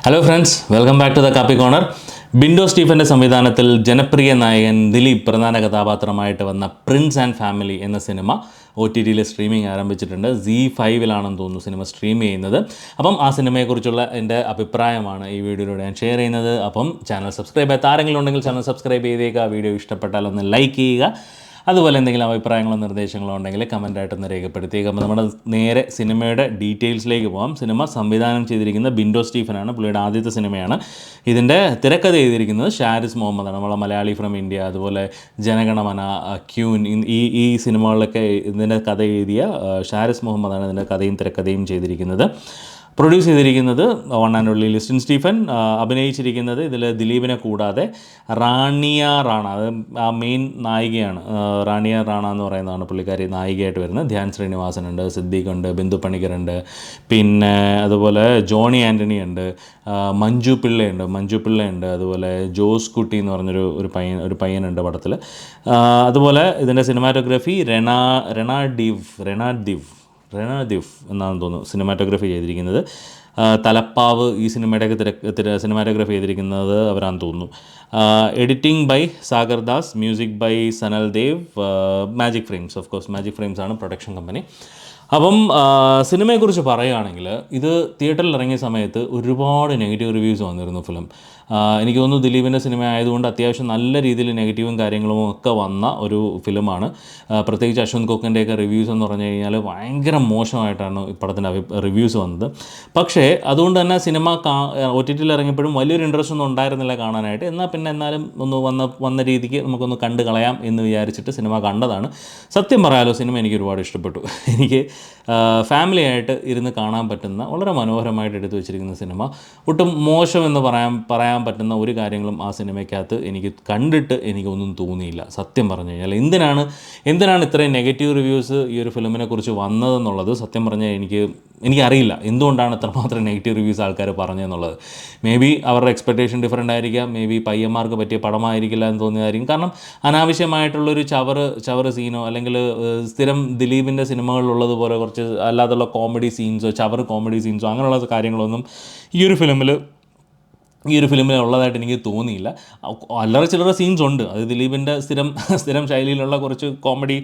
Hello friends, welcome back to the Kappi corner. Binto സ്റ്റീഫൻ്റെ സംവിധാനത്തിൽ ജനപ്രിയ നായകൻ ദിലീപ് പ്രധാന കഥാപാത്രമായിട്ട് വന്ന പ്രിൻസ് ആൻഡ് ഫാമിലി എന്ന സിനിമ OTTയിൽ സ്ട്രീമിംഗ് ആരംഭിച്ചിട്ടുണ്ട്. ZEE5-ലാണെന്ന് തോന്നുന്നു സിനിമ സ്ട്രീം ചെയ്യുന്നത്. അപ്പം ആ സിനിമയെക്കുറിച്ചുള്ള എൻ്റെ അഭിപ്രായമാണ് ഈ വീഡിയോയിലൂടെ ഞാൻ ഷെയർ ചെയ്യുന്നത്. അപ്പം ചാനൽ സബ്സ്ക്രൈബ് ചെയ്യാത്ത ആരെങ്കിലും ഉണ്ടെങ്കിൽ ചാനൽ സബ്സ്ക്രൈബ് ചെയ്തേക്കുക. വീഡിയോ ഇഷ്ടപ്പെട്ടാൽ ഒന്ന് ലൈക്ക് ചെയ്യുക. അതുപോലെ എന്തെങ്കിലും അഭിപ്രായങ്ങളോ നിർദ്ദേശങ്ങളോ ഉണ്ടെങ്കിൽ കമൻറ്റായിട്ടൊന്ന് രേഖപ്പെടുത്തിയേക്കുക. അപ്പോൾ നമ്മുടെ നേരെ സിനിമയുടെ ഡീറ്റെയിൽസിലേക്ക് പോകാം. സിനിമ സംവിധാനം ചെയ്തിരിക്കുന്ന ബിൻഡോ സ്റ്റീഫനാണ്. പുള്ളിയുടെ ആദ്യത്തെ സിനിമയാണ്. ഇതിൻ്റെ തിരക്കഥ ചെയ്തിരിക്കുന്നത് ഷാരിസ് മുഹമ്മദാണ്, നമ്മളെ മലയാളി ഫ്രം ഇന്ത്യ, അതുപോലെ ജനഗണമന, ക്യൂൻ, ഈ സിനിമകളിലൊക്കെ ഇതിൻ്റെ കഥ എഴുതിയ ഷാരിസ് മുഹമ്മദാണ് ഇതിൻ്റെ കഥയും തിരക്കഥയും ചെയ്തിരിക്കുന്നത്. പ്രൊഡ്യൂസ് ചെയ്തിരിക്കുന്നത് one and only Listin Stephen. അഭിനയിച്ചിരിക്കുന്നത് ഇതിൽ ദിലീപിനെ കൂടാതെ റാണിയ റാണ, അത് ആ മെയിൻ നായികയാണ്. റാണിയ റാണ എന്ന് പറയുന്നതാണ് പുള്ളിക്കാരി നായികയായിട്ട് വരുന്നത്. ധ്യാൻ ശ്രീനിവാസനുണ്ട്, സിദ്ദീഖ് ഉണ്ട്, ബിന്ദു പണിക്കറുണ്ട്, പിന്നെ അതുപോലെ ജോണി ആൻ്റണി ഉണ്ട്, മഞ്ജു പിള്ളയുണ്ട്, അതുപോലെ ജോസ് കുട്ടി എന്ന് പറഞ്ഞൊരു ഒരു പയ്യനുണ്ട് പടത്തിൽ. അതുപോലെ ഇതിൻ്റെ സിനിമാറ്റോഗ്രാഫി റെനാദിവ് എന്നാണെന്ന് തോന്നുന്നു സിനിമാറ്റോഗ്രാഫി ചെയ്തിരിക്കുന്നത്. തലപ്പാവ് ഈ സിനിമയുടെയൊക്കെ സിനിമാറ്റോഗ്രാഫി ചെയ്തിരിക്കുന്നത് അവരാണെന്ന് തോന്നുന്നു. Editing by Sagar Das, music by Sanal Dev, magic frames, of course magic frames ആണ് പ്രൊഡക്ഷൻ കമ്പനി. അപ്പം സിനിമയെക്കുറിച്ച് പറയുകയാണെങ്കിൽ ഇത് തിയേറ്ററിൽ ഇറങ്ങിയ സമയത്ത് ഒരുപാട് നെഗറ്റീവ് റിവ്യൂസ് വന്നിരുന്നു ഫിലിം. എനിക്ക് തോന്നുന്നു ദിലീപിൻ്റെ സിനിമ ആയതുകൊണ്ട് അത്യാവശ്യം നല്ല രീതിയിൽ നെഗറ്റീവും കാര്യങ്ങളും ഒക്കെ വന്ന ഒരു ഫിലിമാണ്. പ്രത്യേകിച്ച് അശ്വന്ത് കൊക്കിൻ്റെയൊക്കെ റിവ്യൂസ് എന്ന് പറഞ്ഞു കഴിഞ്ഞാൽ ഭയങ്കര മോശമായിട്ടാണ് ഈ പടത്തിൻ്റെ റിവ്യൂസ് വന്നത്. പക്ഷേ അതുകൊണ്ട് തന്നെ സിനിമ OTTയിൽ ഇറങ്ങിയപ്പോഴും വലിയൊരു ഇൻട്രസ്റ്റ് ഒന്നും ഉണ്ടായിരുന്നില്ല കാണാനായിട്ട്. എന്നാലും ഒന്ന് വന്ന രീതിക്ക് നമുക്കൊന്ന് കണ്ടു കളയാം എന്ന് വിചാരിച്ചിട്ട് സിനിമ കണ്ടതാണ്. സത്യം പറയാലോ, സിനിമ എനിക്ക് ഒരുപാട് ഇഷ്ടപ്പെട്ടു. എനിക്ക് ഫാമിലി ആയിട്ട് ഇരുന്ന് കാണാൻ പറ്റുന്ന വളരെ മനോഹരമായിട്ട് എടുത്തു വെച്ചിരിക്കുന്ന സിനിമ. ഒട്ടും മോശമെന്ന് പറയാൻ പറ്റുന്ന ഒരു കാര്യങ്ങളും ആ സിനിമയ്ക്കകത്ത് എനിക്ക് കണ്ടിട്ട് എനിക്കൊന്നും തോന്നിയില്ല. സത്യം പറഞ്ഞു കഴിഞ്ഞാൽ എന്തിനാണ് ഇത്രയും നെഗറ്റീവ് റിവ്യൂസ് ഈ ഒരു ഫിലിമിനെ കുറിച്ച് വന്നതെന്നുള്ളത് സത്യം പറഞ്ഞാൽ എനിക്കറിയില്ല എന്തുകൊണ്ടാണ് ഇത്രമാത്രം നെഗറ്റീവ് റിവ്യൂസ് ആൾക്കാർ പറഞ്ഞതെന്നുള്ളത്. മേ ബി അവരുടെ എക്സ്പെക്റ്റേഷൻ ഡിഫറൻ്റ് ആയിരിക്കാം, മേ ബി പയ്യന്മാർക്ക് പറ്റിയ പടമായിരിക്കില്ല എന്ന് തോന്നിയതായിരിക്കും. കാരണം അനാവശ്യമായിട്ടുള്ളൊരു ചവറ് സീനോ അല്ലെങ്കിൽ സ്ഥിരം ദിലീപിൻ്റെ സിനിമകളിലുള്ളതുപോലെ കുറച്ച് അല്ലാതുള്ള കോമഡി സീൻസോ കോമഡി സീൻസോ അങ്ങനെയുള്ള കാര്യങ്ങളൊന്നും ഈ ഒരു ഫിലിമിൽ ഉള്ളതായിട്ട് എനിക്ക് തോന്നിയില്ല. അല്ലറ ചില്ലറ സീൻസ് ഉണ്ട്, അത് ദിലീപിൻ്റെ സ്ഥിരം ശൈലിയിലുള്ള കുറച്ച് കോമഡി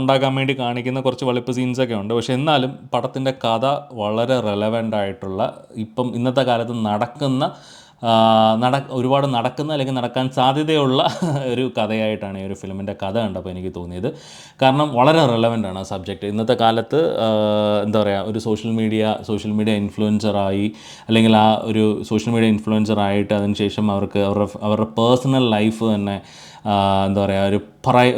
ഉണ്ടാക്കാൻ വേണ്ടി കാണിക്കുന്ന കുറച്ച് വളിപ്പ് സീൻസൊക്കെ ഉണ്ട്. പക്ഷേ എന്നാലും പടത്തിൻ്റെ കഥ വളരെ റെലവൻ്റ് ആയിട്ടുള്ള, ഇപ്പം ഇന്നത്തെ കാലത്ത് ഒരുപാട് നടക്കുന്ന അല്ലെങ്കിൽ നടക്കാൻ സാധ്യതയുള്ള ഒരു കഥയായിട്ടാണ് ഈ ഒരു ഫിലിമിൻ്റെ കഥ കണ്ടപ്പോൾ എനിക്ക് തോന്നിയത്. കാരണം വളരെ റെലവൻ്റാണ് ആ സബ്ജക്റ്റ്. ഇന്നത്തെ കാലത്ത് എന്താ പറയുക, ഒരു സോഷ്യൽ മീഡിയ ഇൻഫ്ലുവൻസറായി അല്ലെങ്കിൽ ആ ഒരു സോഷ്യൽ മീഡിയ ഇൻഫ്ലുവൻസറായിട്ട് അതിനുശേഷം അവരുടെ പേഴ്സണൽ ലൈഫ് തന്നെ എന്താ പറയുക,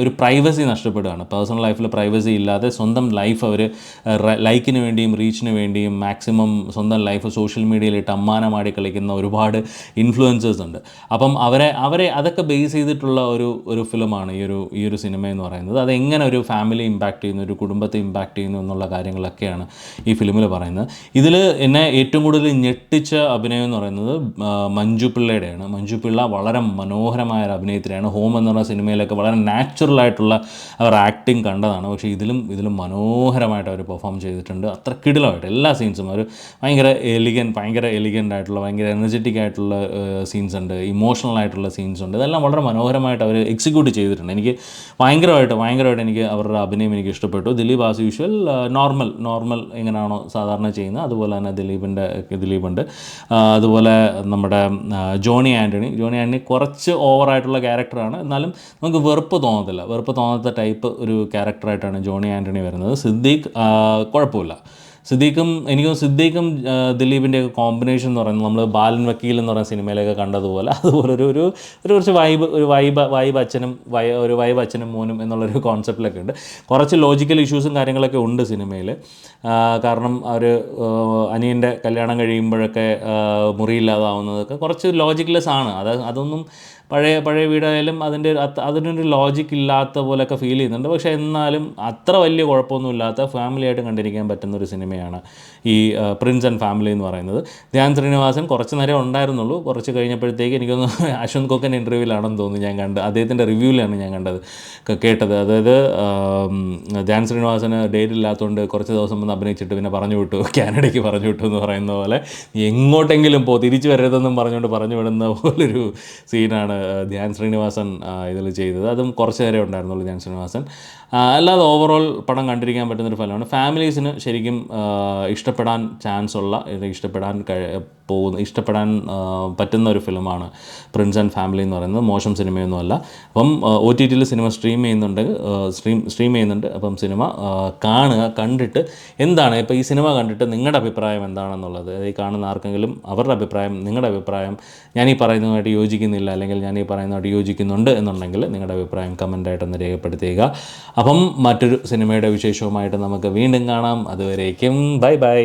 ഒരു പ്രൈവസി നഷ്ടപ്പെടുകയാണ്. പേഴ്സണൽ ലൈഫിൽ പ്രൈവസി ഇല്ലാതെ സ്വന്തം ലൈഫ് അവർ ലൈക്കിന് വേണ്ടിയും റീച്ചിന് വേണ്ടിയും മാക്സിമം സ്വന്തം ലൈഫ് സോഷ്യൽ മീഡിയയിലിട്ട് അമ്മാനമാടി കളിക്കുന്ന ഒരുപാട് ഇൻഫ്ലുവൻസേഴ്സ് ഉണ്ട്. അപ്പം അവരെ അതൊക്കെ ബേസ് ചെയ്തിട്ടുള്ള ഒരു ഫിലിമാണ് ഈ ഒരു സിനിമ എന്ന് പറയുന്നത്. അതെങ്ങനെ ഒരു ഫാമിലി ഇമ്പാക്റ്റ് ചെയ്യുന്നു, ഒരു കുടുംബത്തെ ഇമ്പാക്റ്റ് ചെയ്യുന്നു എന്നുള്ള കാര്യങ്ങളൊക്കെയാണ് ഈ ഫിലിമിൽ പറയുന്നത്. ഇതിൽ എന്നെ ഏറ്റവും കൂടുതൽ ഞെട്ടിച്ച അഭിനയം എന്ന് പറയുന്നത് മഞ്ജു പിള്ളയുടെയാണ്. മഞ്ജു പിള്ള വളരെ മനോഹരമായ ഒരു അഭിനയത്തിലാണ്. ഹോം എന്ന് പറഞ്ഞ സിനിമയിലൊക്കെ വളരെ നാച്ചുറലായിട്ടുള്ള അവർ ആക്ടിങ് കണ്ടതാണ്. പക്ഷേ ഇതിലും മനോഹരമായിട്ട് അവർ പെർഫോം ചെയ്തിട്ടുണ്ട്. അത്ര കിടിലമായിട്ട് എല്ലാ സീൻസും അവർ ഭയങ്കര എലിഗൻ്റ് ആയിട്ടുള്ള, ഭയങ്കര എനർജറ്റിക് ആയിട്ടുള്ള സീൻസ് ഉണ്ട്, ഇമോഷണൽ ആയിട്ടുള്ള സീൻസ് ഉണ്ട്. ഇതെല്ലാം വളരെ മനോഹരമായിട്ട് അവർ എക്സിക്യൂട്ട് ചെയ്തിട്ടുണ്ട്. എനിക്ക് ഭയങ്കരമായിട്ട് എനിക്ക് അവരുടെ അഭിനയം എനിക്ക് ഇഷ്ടപ്പെട്ടു. ദിലീപ് ആസ് യൂഷ്വൽ നോർമൽ എങ്ങനെയാണോ സാധാരണ ചെയ്യുന്നത് അതുപോലെ തന്നെ ദിലീപുണ്ട്. അതുപോലെ നമ്മുടെ ജോണി ആൻ്റണി കുറച്ച് ഓവറായിട്ടുള്ള ക്യാരക്ടറാണ്, എന്നാലും നമുക്ക് വെറുപ്പ് തോന്നാത്ത ടൈപ്പ് ഒരു ക്യാരക്ടറായിട്ടാണ് ജോണി ആൻ്റണി വരുന്നത്. കുഴപ്പമില്ല. സിദ്ദീഖും ദിലീപിൻ്റെയൊക്കെ കോമ്പിനേഷൻ എന്ന് പറയുന്നത് നമ്മൾ ബാലൻ വക്കീൽ എന്ന് പറയുന്ന സിനിമയിലൊക്കെ കണ്ടതുപോലെ അതുപോലെ ഒരു കുറച്ച് വൈബ് അച്ഛനും മോനും എന്നുള്ളൊരു കോൺസെപ്റ്റിലൊക്കെ ഉണ്ട്. കുറച്ച് ലോജിക്കൽ ഇഷ്യൂസും കാര്യങ്ങളൊക്കെ ഉണ്ട് സിനിമയിൽ. കാരണം അവർ അനിയൻ്റെ കല്യാണം കഴിയുമ്പോഴൊക്കെ മുറിയില്ലാതാവുന്നതൊക്കെ കുറച്ച് ലോജിക്ക്ലെസ് ആണ്. അതൊന്നും പഴയ പഴയ വീടായാലും അതിനൊരു ലോജിക്ക് ഇല്ലാത്ത പോലെയൊക്കെ ഫീൽ ചെയ്യുന്നുണ്ട്. പക്ഷേ എന്നാലും അത്ര വലിയ കുഴപ്പമൊന്നുമില്ലാത്ത ഫാമിലിയായിട്ട് കണ്ടിരിക്കാൻ പറ്റുന്ന ഒരു സിനിമയാണ് ഈ പ്രിൻസ് ആൻഡ് ഫാമിലി എന്ന് പറയുന്നത്. ധ്യാൻ ശ്രീനിവാസൻ കുറച്ച് നേരം ഉണ്ടായിരുന്നുള്ളൂ. കുറച്ച് കഴിഞ്ഞപ്പോഴത്തേക്ക് എനിക്കൊന്ന് അശ്വന്ത് കൊക്കൻ ഇൻ്റർവ്യൂവിലാണെന്ന് തോന്നുന്നു ഞാൻ കണ്ടത്, അദ്ദേഹത്തിൻ്റെ റിവ്യൂവിലാണ് ഞാൻ കേട്ടത്. അതായത് ധ്യാൻ ശ്രീനിവാസന് ഡേറ്റ് ഇല്ലാത്തതുകൊണ്ട് കുറച്ച് ദിവസം മുമ്പ് അഭിനയിച്ചിട്ട് പിന്നെ പറഞ്ഞു വിട്ടു, കാനഡയ്ക്ക് പറഞ്ഞു വിട്ടു എന്ന് പറയുന്ന പോലെ, എങ്ങോട്ടെങ്കിലും തിരിച്ചു വരരുതെന്നും പറഞ്ഞുകൊണ്ട് പറഞ്ഞു വിടുന്ന പോലൊരു സീനാണ് ധ്യാൻ ശ്രീനിവാസൻ ഇതിൽ ചെയ്തത്. അതും കുറച്ച് നേരം ഉണ്ടായിരുന്നുള്ളൂ ധ്യാൻ ശ്രീനിവാസൻ. അല്ലാതെ ഓവറോൾ പടം കണ്ടിരിക്കാൻ പറ്റുന്നൊരു ഫലമാണ്. ഫാമിലീസിന് ശരിക്കും ഇഷ്ടപ്പെടാൻ ചാൻസ് ഉള്ള, ഇഷ്ടപ്പെടാൻ പറ്റുന്ന ഒരു ഫിലിമാണ് പ്രിൻസ് ആൻഡ് ഫാമിലി എന്ന് പറയുന്നത്. മോശം സിനിമയൊന്നുമല്ല. അപ്പം OTTയിൽ സിനിമ സ്ട്രീം ചെയ്യുന്നുണ്ട്. അപ്പം സിനിമ കാണുക. കണ്ടിട്ട് എന്താണ് ഇപ്പോൾ ഈ സിനിമ കണ്ടിട്ട് നിങ്ങളുടെ അഭിപ്രായം എന്താണെന്നുള്ളത്, ഈ കാണുന്ന ആർക്കെങ്കിലും അവരുടെ അഭിപ്രായം, നിങ്ങളുടെ അഭിപ്രായം ഞാൻ ഈ പറയുന്നതുമായിട്ട് യോജിക്കുന്നില്ല അല്ലെങ്കിൽ ഞാൻ ഈ പറയുന്നതുമായിട്ട് യോജിക്കുന്നുണ്ട് എന്നുണ്ടെങ്കിൽ നിങ്ങളുടെ അഭിപ്രായം കമൻ്റായിട്ടൊന്ന് രേഖപ്പെടുത്തുക. അപ്പം മറ്റൊരു സിനിമയുടെ വിശേഷവുമായിട്ട് നമുക്ക് വീണ്ടും കാണാം. അതുവരേക്കും ബൈ ബൈ.